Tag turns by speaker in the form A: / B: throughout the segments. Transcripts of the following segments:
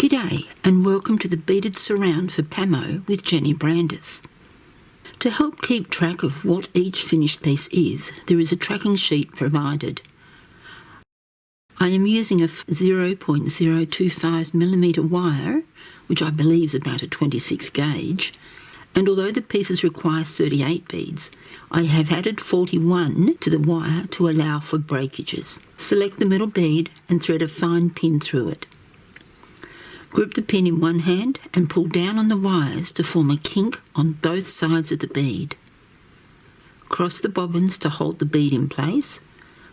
A: G'day and welcome to the Beaded Surround for PAMMO with Jenny Brandis. To help keep track of what each finished piece is, there is a tracking sheet provided. I am using a 0.025mm wire, which I believe is about a 26 gauge, and although the pieces require 38 beads, I have added 41 to the wire to allow for breakages. Select the middle bead and thread a fine pin through it. Grip the pin in one hand and pull down on the wires to form a kink on both sides of the bead. Cross the bobbins to hold the bead in place,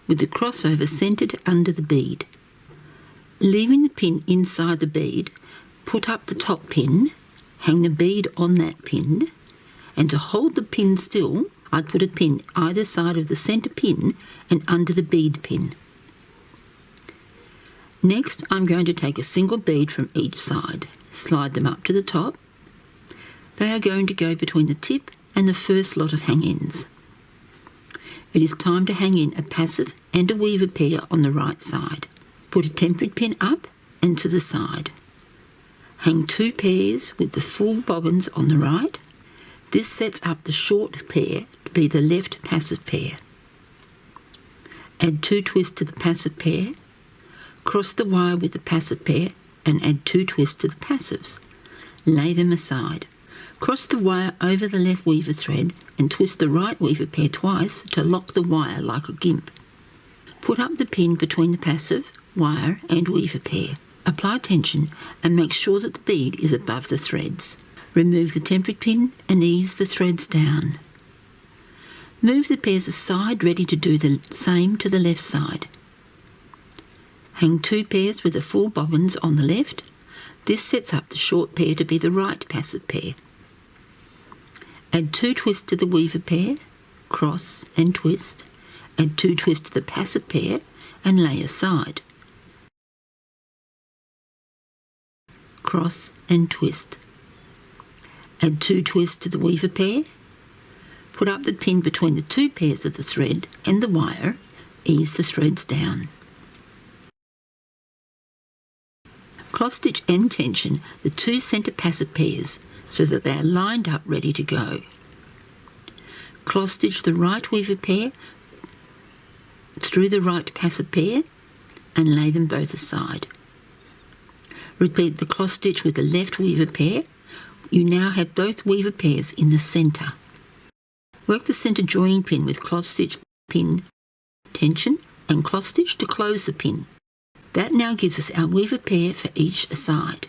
A: with the crossover centred under the bead. Leaving the pin inside the bead, put up the top pin, hang the bead on that pin, and to hold the pin still, I'd put a pin either side of the centre pin and under the bead pin. Next, I'm going to take a single bead from each side, slide them up to the top. They are going to go between the tip and the first lot of hang-ins. It is time to hang in a passive and a weaver pair on the right side. Put a tempered pin up and to the side. Hang two pairs with the full bobbins on the right. This sets up the short pair to be the left passive pair. Add two twists to the passive pair. Cross the wire with the passive pair and add two twists to the passives. Lay them aside. Cross the wire over the left weaver thread and twist the right weaver pair twice to lock the wire like a gimp. Put up the pin between the passive, wire and weaver pair. Apply tension and make sure that the bead is above the threads. Remove the tempered pin and ease the threads down. Move the pairs aside, ready to do the same to the left side. Hang two pairs with the full bobbins on the left. This sets up the short pair to be the right passive pair. Add two twists to the weaver pair, cross and twist. Add two twists to the passive pair and lay aside. Cross and twist. Add two twists to the weaver pair. Put up the pin between the two pairs of the thread and the wire. Ease the threads down. Cross stitch and tension the two centre passive pairs so that they are lined up ready to go. Cross stitch the right weaver pair through the right passive pair and lay them both aside. Repeat the cross stitch with the left weaver pair. You now have both weaver pairs in the centre. Work the centre joining pin with cross stitch, pin, tension and cross stitch to close the pin. That now gives us our weaver pair for each side.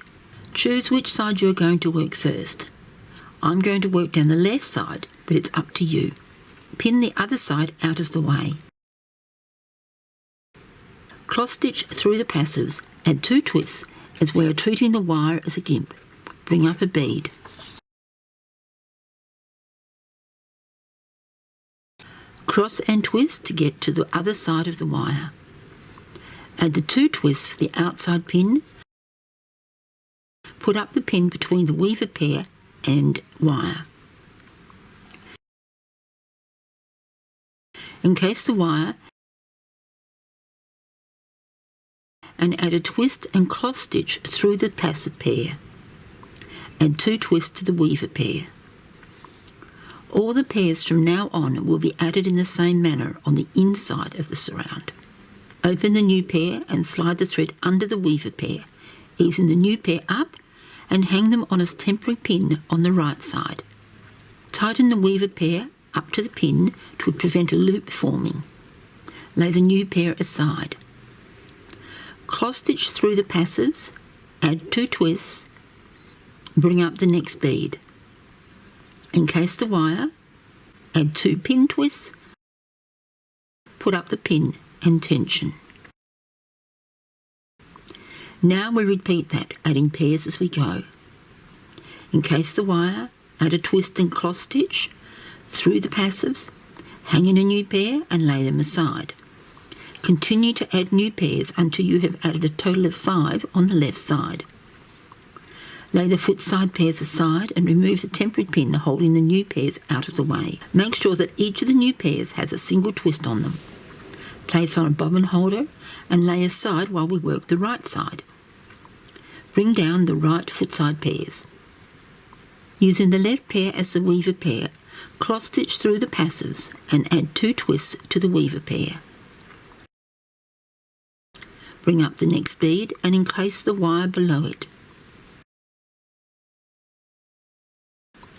A: Choose which side you are going to work first. I'm going to work down the left side, but it's up to you. Pin the other side out of the way. Cross stitch through the passives, add two twists as we are treating the wire as a gimp. Bring up a bead. Cross and twist to get to the other side of the wire. Add the two twists for the outside pin. Put up the pin between the weaver pair and wire. Encase the wire and add a twist and cross stitch through the passive pair. Add two twists to the weaver pair. All the pairs from now on will be added in the same manner on the inside of the surround. Open the new pair and slide the thread under the weaver pair, easing the new pair up and hang them on a temporary pin on the right side. Tighten the weaver pair up to the pin to prevent a loop forming. Lay the new pair aside. Cross stitch through the passives, add two twists, bring up the next bead. Encase the wire, add two pin twists, put up the pin and tension. Now we repeat that, adding pairs as we go. Encase the wire, add a twist and cross stitch through the passives, hang in a new pair and lay them aside. Continue to add new pairs until you have added a total of 5 on the left side. Lay the foot side pairs aside and remove the temporary pin holding the new pairs out of the way. Make sure that each of the new pairs has a single twist on them. Place on a bobbin holder and lay aside while we work the right side. Bring down the right foot side pairs. Using the left pair as the weaver pair, cross stitch through the passives and add 2 twists to the weaver pair. Bring up the next bead and encase the wire below it.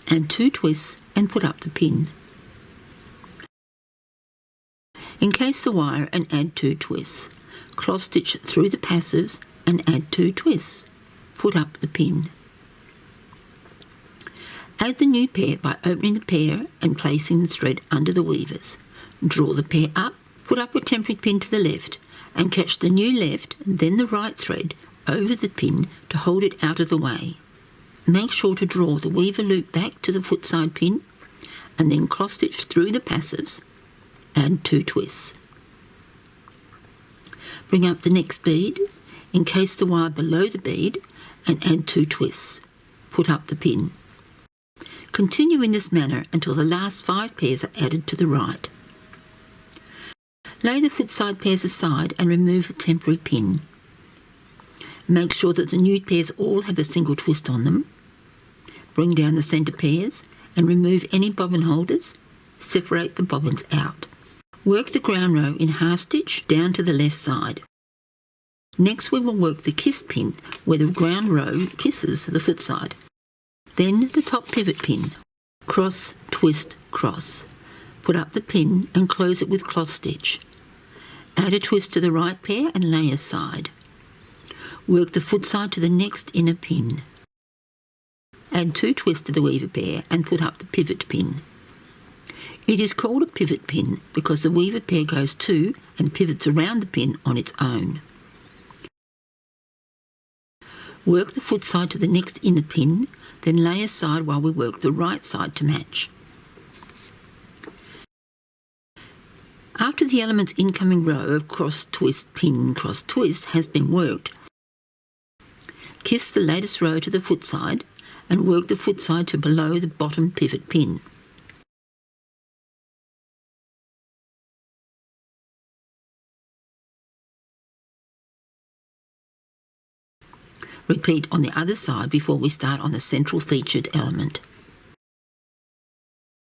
A: Add 2 twists and put up the pin. Encase the wire and add 2 twists. Cross stitch through the passives and add 2 twists. Put up the pin. Add the new pair by opening the pair and placing the thread under the weavers. Draw the pair up, put up a temporary pin to the left and catch the new left and then the right thread over the pin to hold it out of the way. Make sure to draw the weaver loop back to the foot side pin and then cross stitch through the passives. Add 2 twists. Bring up the next bead, encase the wire below the bead and add 2 twists. Put up the pin. Continue in this manner until the last 5 pairs are added to the right. Lay the foot side pairs aside and remove the temporary pin. Make sure that the new pairs all have a single twist on them. Bring down the centre pairs and remove any bobbin holders. Separate the bobbins out. Work the ground row in half stitch down to the left side. Next we will work the kiss pin where the ground row kisses the foot side. Then the top pivot pin. Cross, twist, cross. Put up the pin and close it with cloth stitch. Add a twist to the right pair and lay aside. Work the foot side to the next inner pin. Add 2 twists to the weaver pair and put up the pivot pin. It is called a pivot pin because the weaver pair goes to and pivots around the pin on its own. Work the foot side to the next inner pin, then lay aside while we work the right side to match. After the element's incoming row of cross twist pin cross twist has been worked, kiss the latest row to the foot side and work the foot side to below the bottom pivot pin. Repeat on the other side before we start on the central featured element.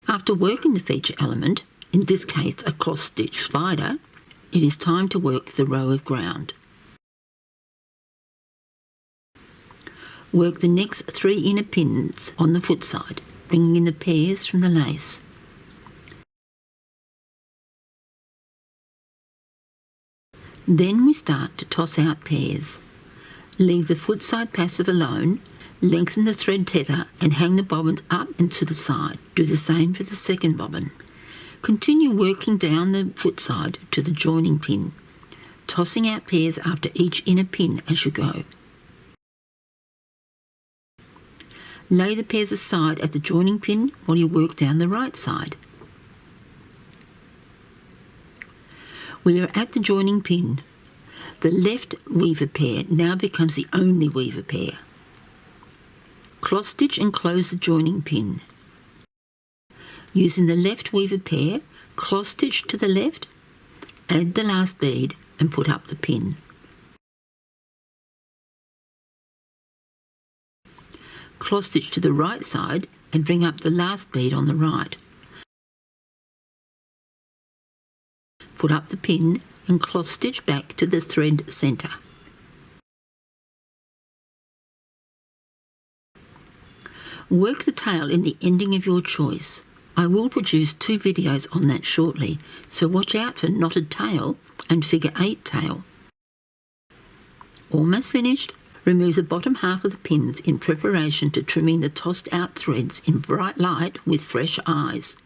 A: After working the feature element, in this case a cross stitch spider, it is time to work the row of ground. Work the next 3 inner pins on the foot side, bringing in the pairs from the lace. Then we start to toss out pairs. Leave the foot side passive alone, lengthen the thread tether and hang the bobbins up and to the side. Do the same for the second bobbin. Continue working down the foot side to the joining pin, tossing out pairs after each inner pin as you go. Lay the pairs aside at the joining pin while you work down the right side. We are at the joining pin. The left weaver pair now becomes the only weaver pair. Cross stitch and close the joining pin. Using the left weaver pair, cross stitch to the left, add the last bead and put up the pin. Cross stitch to the right side and bring up the last bead on the right. Put up the pin and cross stitch back to the thread centre. Work the tail in the ending of your choice. I will produce 2 videos on that shortly, so watch out for knotted tail and figure 8 tail. Almost finished. Remove the bottom half of the pins in preparation to trimming the tossed out threads in bright light with fresh eyes.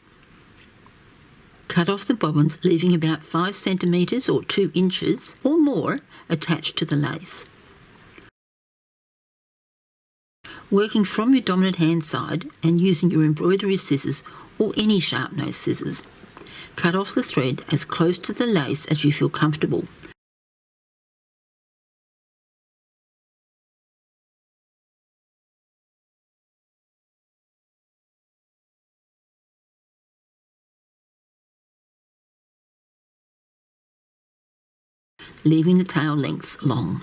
A: Cut off the bobbins, leaving about 5 centimetres or 2 inches or more attached to the lace. Working from your dominant hand side and using your embroidery scissors or any sharp nose scissors, cut off the thread as close to the lace as you feel comfortable. Leaving the tail lengths long.